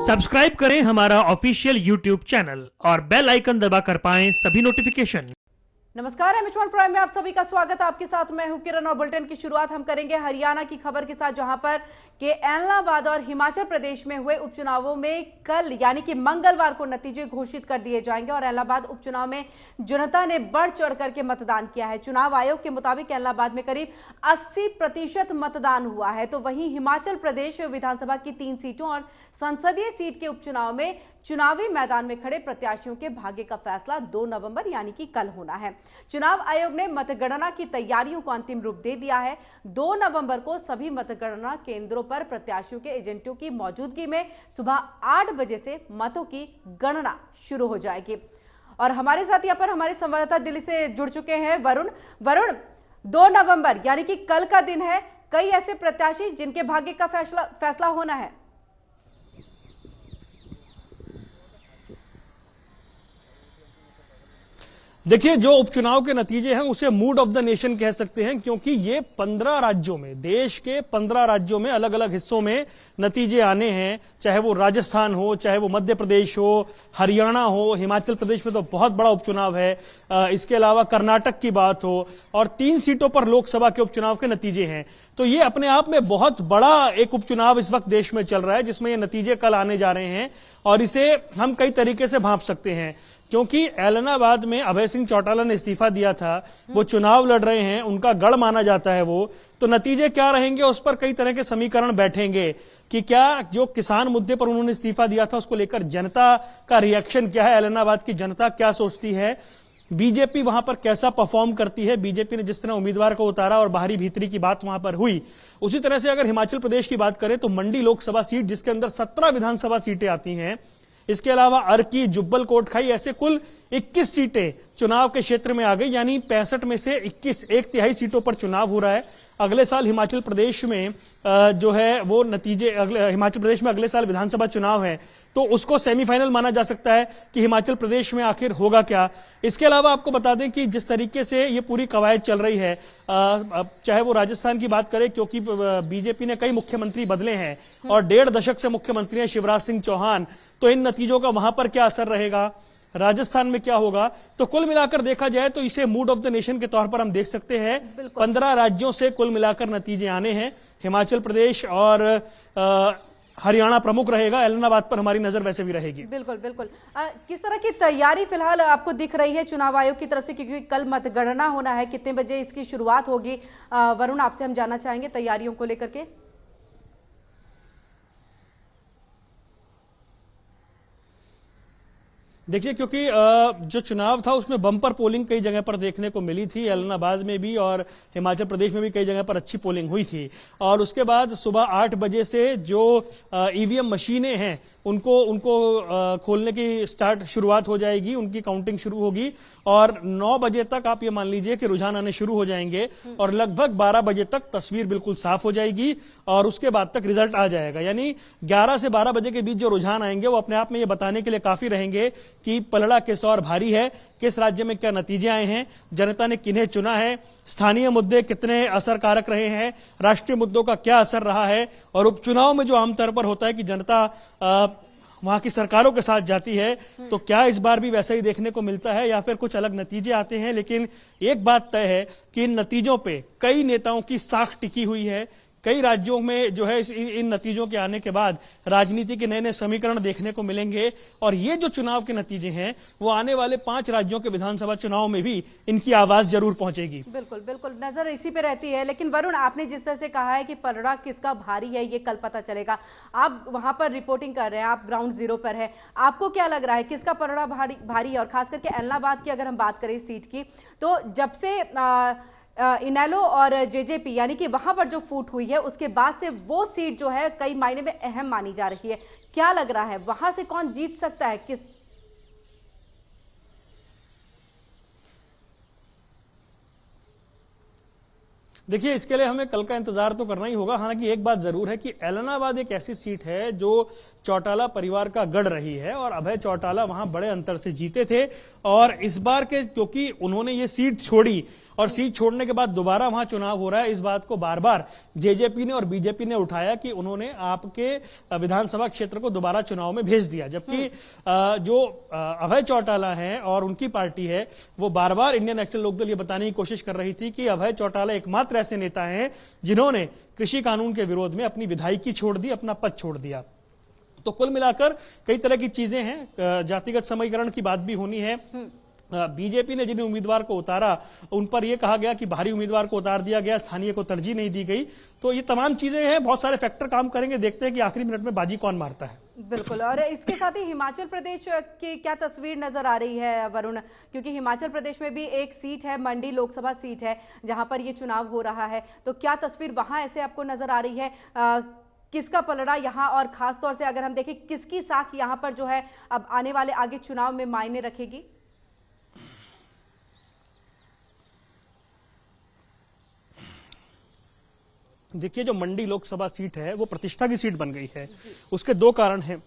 Subscribe करें हमारा official YouTube channel और बेल आइकन दबाकर पाएं सभी नोटिफिकेशन। नमस्कार, एम प्राइम में आप सभी का स्वागत है। आपके साथ मैं हूं किरण और बुलेटिन की शुरुआत हम करेंगे हरियाणा की खबर के साथ, जहां पर के एलनाबाद और हिमाचल प्रदेश में हुए उपचुनावों में कल यानी कि मंगलवार को नतीजे घोषित कर दिए जाएंगे और एलनाबाद उपचुनाव में जनता ने बढ़ चढ़ करके मतदान किया है। चुनाव आयोग के मुताबिक एलनाबाद में करीब 80% मतदान हुआ है, तो वहीं हिमाचल प्रदेश विधानसभा की 3 सीटों और संसदीय सीट के उपचुनाव में चुनावी मैदान में खड़े प्रत्याशियों के भाग्य का फैसला 2 नवंबर यानी कि कल होना है। चुनाव आयोग ने मतगणना की तैयारियों को अंतिम रूप दे दिया है। 2 नवंबर को सभी मतगणना केंद्रों पर प्रत्याशियों के एजेंटों की मौजूदगी में सुबह 8 बजे से मतों की गणना शुरू हो जाएगी। और हमारे साथ यहाँ पर हमारे संवाददाता दिल्ली से जुड़ चुके हैं वरुण, 2 नवंबर यानी कि कल का दिन है। कई ऐसे प्रत्याशी जिनके भाग्य का फैसला होना है। देखिए, जो उपचुनाव के नतीजे हैं उसे मूड ऑफ द नेशन कह सकते हैं, क्योंकि ये 15 राज्यों में, देश के 15 राज्यों में अलग अलग हिस्सों में नतीजे आने हैं। चाहे वो राजस्थान हो, चाहे वो मध्य प्रदेश हो, हरियाणा हो, हिमाचल प्रदेश में तो बहुत बड़ा उपचुनाव है। इसके अलावा कर्नाटक की बात हो और 3 सीटों पर लोकसभा के उपचुनाव के नतीजे हैं। तो ये अपने आप में बहुत बड़ा एक उपचुनाव इस वक्त देश में चल रहा है, जिसमें ये नतीजे कल आने जा रहे हैं और इसे हम कई तरीके से भांप सकते हैं। क्योंकि एलनाबाद में अभय सिंह चौटाला ने इस्तीफा दिया था, वो चुनाव लड़ रहे हैं, उनका गढ़ माना जाता है वो, तो नतीजे क्या रहेंगे उस पर कई तरह के समीकरण बैठेंगे कि क्या जो किसान मुद्दे पर उन्होंने इस्तीफा दिया था उसको लेकर जनता का रिएक्शन क्या है, एलनाबाद की जनता क्या सोचती है, बीजेपी वहां पर कैसा परफॉर्म करती है, बीजेपी ने जिस तरह उम्मीदवार को उतारा और बाहरी भीतरी की बात वहां पर हुई। उसी तरह से अगर हिमाचल प्रदेश की बात करें तो मंडी लोकसभा सीट, जिसके अंदर 17 विधानसभा सीटें आती हैं, इसके अलावा अर्की, जुब्बल कोटखाई, ऐसे कुल 21 सीटें चुनाव के क्षेत्र में आ गई, यानी 65 में से 21, 1/3 सीटों पर चुनाव हो रहा है। अगले साल हिमाचल प्रदेश में जो है वो नतीजे, हिमाचल प्रदेश में अगले साल विधानसभा चुनाव है, तो उसको सेमीफाइनल माना जा सकता है कि हिमाचल प्रदेश में आखिर होगा क्या। इसके अलावा आपको बता दें कि जिस तरीके से ये पूरी कवायद चल रही है, चाहे वो राजस्थान की बात करें, क्योंकि बीजेपी ने कई मुख्यमंत्री बदले हैं और 1.5 दशक से मुख्यमंत्री हैं शिवराज सिंह चौहान, तो इन नतीजों का वहां पर क्या असर रहेगा, राजस्थान में क्या होगा, तो कुल मिलाकर देखा जाए तो इसे मूड ऑफ द नेशन के तौर पर हम देख सकते हैं। 15 राज्यों से कुल मिलाकर नतीजे आने हैं। हिमाचल प्रदेश और हरियाणा प्रमुख रहेगा, एलनाबाद पर हमारी नजर वैसे भी रहेगी। बिल्कुल बिल्कुल। किस तरह की तैयारी फिलहाल आपको दिख रही है चुनाव आयोग की तरफ से, क्योंकि कल मतगणना होना है, कितने बजे इसकी शुरुआत होगी? वरुण, आपसे हम जानना चाहेंगे तैयारियों को लेकर के। देखिए, क्योंकि जो चुनाव था उसमें बम्पर पोलिंग कई जगह पर देखने को मिली थी, एलनाबाद में भी और हिमाचल प्रदेश में भी कई जगह पर अच्छी पोलिंग हुई थी। और उसके बाद सुबह 8 बजे से जो ईवीएम मशीनें हैं उनको खोलने की शुरुआत हो जाएगी, उनकी काउंटिंग शुरू होगी और 9 बजे तक आप ये मान लीजिए कि रुझान आने शुरू हो जाएंगे और लगभग 12 बजे तक तस्वीर बिल्कुल साफ हो जाएगी और उसके बाद तक रिजल्ट आ जाएगा। यानी 11 से 12 बजे के बीच जो रुझान आएंगे वो अपने आप में ये बताने के लिए काफी रहेंगे कि पलड़ा किस और भारी है, किस राज्य में क्या नतीजे आए हैं, जनता ने किन्हें चुना है, स्थानीय मुद्दे कितने असरकारक रहे हैं, राष्ट्रीय मुद्दों का क्या असर रहा है। और उपचुनाव में जो आमतौर पर होता है कि जनता वहां की सरकारों के साथ जाती है, तो क्या इस बार भी वैसा ही देखने को मिलता है या फिर कुछ अलग नतीजे आते हैं। लेकिन एक बात तय है कि इन नतीजों पे कई नेताओं की साख टिकी हुई है। कई राज्यों में जो है इन नतीजों के आने के बाद राजनीति के नए नए समीकरण देखने को मिलेंगे और ये जो चुनाव के नतीजे हैं वो आने वाले 5 राज्यों के विधानसभा चुनाव में भी इनकी आवाज जरूर पहुंचेगी। बिल्कुल बिल्कुल, नजर इसी पे रहती है। लेकिन वरुण, आपने जिस तरह से कहा है कि पलड़ा किसका भारी है ये कल पता चलेगा, आप वहां पर रिपोर्टिंग कर रहे हैं, आप ग्राउंड जीरो पर है, आपको क्या लग रहा है किसका पलड़ा भारी है? और खास करके एलनाबाद की अगर हम बात करें सीट की, तो जब से इनेलो और जेजेपी यानी कि वहां पर जो फूट हुई है उसके बाद से वो सीट जो है कई मायने में अहम मानी जा रही है, क्या लग रहा है वहां से कौन जीत सकता है? किस देखिए, इसके लिए हमें कल का इंतजार तो करना ही होगा। हालांकि एक बात जरूर है कि एलनाबाद एक ऐसी सीट है जो चौटाला परिवार का गढ़ रही है और अभय चौटाला वहां बड़े अंतर से जीते थे और इस बार के क्योंकि उन्होंने ये सीट छोड़ी और सीट छोड़ने के बाद दोबारा वहां चुनाव हो रहा है। इस बात को बार बार जेजेपी ने और बीजेपी ने उठाया कि उन्होंने आपके विधानसभा क्षेत्र को दोबारा चुनाव में भेज दिया, जबकि जो अभय चौटाला हैं और उनकी पार्टी है वो बार बार इंडियन नेशनल लोकदल ये बताने की कोशिश कर रही थी कि अभय चौटाला एकमात्र ऐसे नेता हैं जिन्होंने कृषि कानून के विरोध में अपनी विधायकी छोड़ दी, अपना पद छोड़ दिया। तो कुल मिलाकर कई तरह की चीजें हैं, जातिगत समीकरण की बात भी होनी है। बीजेपी ने जिन उम्मीदवार को उतारा उन पर यह कहा गया कि बाहरी उम्मीदवार को उतार दिया गया, स्थानीय को तरजीह नहीं दी गई। तो ये तमाम चीजें हैं, बहुत सारे फैक्टर काम करेंगे, देखते हैं कि आखिरी मिनट में बाजी कौन मारता है। बिल्कुल। और इसके साथ ही हिमाचल प्रदेश की क्या तस्वीर नजर आ रही है वरुण, क्योंकि हिमाचल प्रदेश में भी एक सीट है, मंडी लोकसभा सीट है जहां पर ये चुनाव हो रहा है, तो क्या तस्वीर वहां ऐसे आपको नजर आ रही है? किसका पलड़ा यहाँ, और खास तौर से अगर हम देखें किसकी साख यहाँ पर जो है अब आने वाले आगे चुनाव में मायने रखेगी? देखिए, जो मंडी लोकसभा सीट है वो प्रतिष्ठा की सीट बन गई है। उसके दो कारण हैं।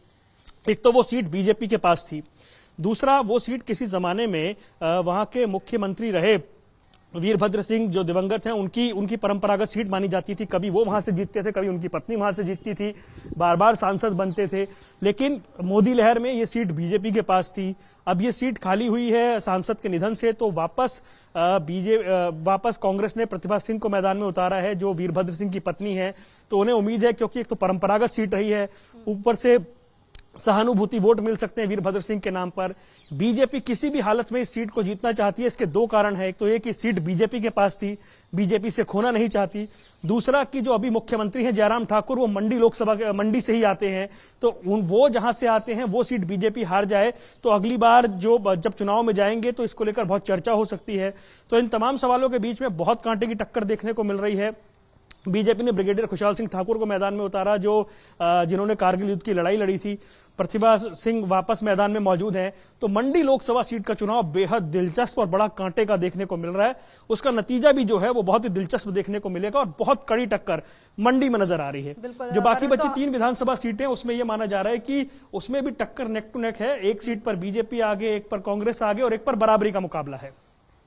एक तो वो सीट बीजेपी के पास थी, दूसरा वो सीट किसी जमाने में वहां के मुख्यमंत्री रहे वीरभद्र सिंह जो दिवंगत हैं उनकी परंपरागत सीट मानी जाती थी। कभी वो वहां से जीतते थे, कभी उनकी पत्नी वहां से जीतती थी, बार बार सांसद बनते थे। लेकिन मोदी लहर में ये सीट बीजेपी के पास थी। अब ये सीट खाली हुई है सांसद के निधन से, तो वापस कांग्रेस ने प्रतिभा सिंह को मैदान में उतारा है जो वीरभद्र सिंह की पत्नी है। तो उन्हें उम्मीद है, क्योंकि एक तो परंपरागत सीट रही है, ऊपर से सहानुभूति वोट मिल सकते हैं वीरभद्र सिंह के नाम पर। बीजेपी किसी भी हालत में इस सीट को जीतना चाहती है। इसके दो कारण है, एक तो ये कि सीट बीजेपी के पास थी, बीजेपी से खोना नहीं चाहती। दूसरा कि जो अभी मुख्यमंत्री हैं जयराम ठाकुर, वो मंडी से ही आते हैं, तो वो जहां से आते हैं वो सीट बीजेपी हार जाए तो अगली बार जब चुनाव में जाएंगे तो इसको लेकर बहुत चर्चा हो सकती है। तो इन तमाम सवालों के बीच में बहुत कांटे की टक्कर देखने को मिल रही है। बीजेपी ने ब्रिगेडियर खुशहाल सिंह ठाकुर को मैदान में उतारा जो जिन्होंने कारगिल युद्ध की लड़ाई लड़ी थी। प्रतिभा सिंह वापस मैदान में मौजूद हैं। तो मंडी लोकसभा सीट का चुनाव बेहद दिलचस्प और बड़ा कांटे का देखने को मिल रहा है। उसका नतीजा भी जो है वो बहुत ही दिलचस्प देखने को मिलेगा और बहुत कड़ी टक्कर मंडी में नजर आ रही है। जो बाकी बची 3 विधानसभा सीटें उसमें यह माना जा रहा है कि उसमें भी टक्कर नेक टू नेक है। एक सीट पर बीजेपी आगे, एक पर कांग्रेस आगे और एक पर बराबरी का मुकाबला है।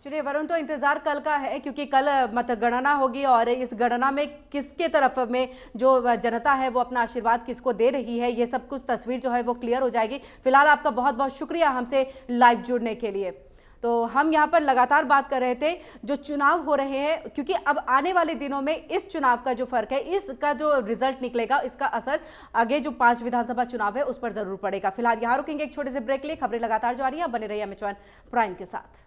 चलिए वरुण, तो इंतजार कल का है, क्योंकि कल मतगणना होगी और इस गणना में किसके तरफ में जो जनता है वो अपना आशीर्वाद किसको दे रही है, ये सब कुछ तस्वीर जो है वो क्लियर हो जाएगी। फिलहाल आपका बहुत बहुत शुक्रिया हमसे लाइव जुड़ने के लिए। तो हम यहाँ पर लगातार बात कर रहे थे जो चुनाव हो रहे हैं, क्योंकि अब आने वाले दिनों में इस चुनाव का जो फर्क है, इसका जो रिजल्ट निकलेगा, इसका असर आगे जो 5 विधानसभा चुनाव है उस पर जरूर पड़ेगा। फिलहाल यहाँ रुकेंगे एक छोटे से ब्रेक लिए। खबरें लगातार जारी हैं, बने रहिए एमएच1 प्राइम के साथ।